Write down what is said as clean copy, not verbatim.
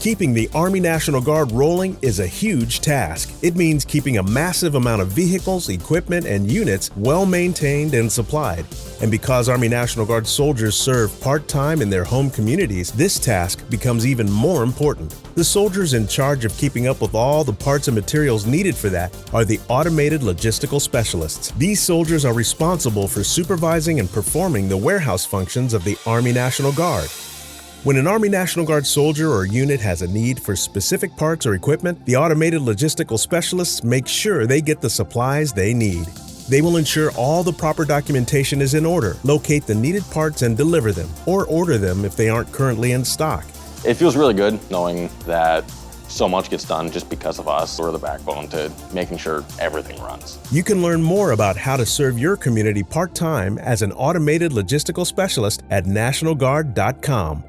Keeping the Army National Guard rolling is a huge task. It means keeping a massive amount of vehicles, equipment, and units well maintained and supplied. And because Army National Guard soldiers serve part-time in their home communities, this task becomes even more important. The soldiers in charge of keeping up with all the parts and materials needed for that are the Automated Logistical Specialists. These soldiers are responsible for supervising and performing the warehouse functions of the Army National Guard. When an Army National Guard soldier or unit has a need for specific parts or equipment, the Automated Logistical Specialists make sure they get the supplies they need. They will ensure all the proper documentation is in order, locate the needed parts and deliver them, or order them if they aren't currently in stock. It feels really good knowing that so much gets done just because of us. We're the backbone to making sure everything runs. You can learn more about how to serve your community part-time as an Automated Logistical Specialist at nationalguard.com.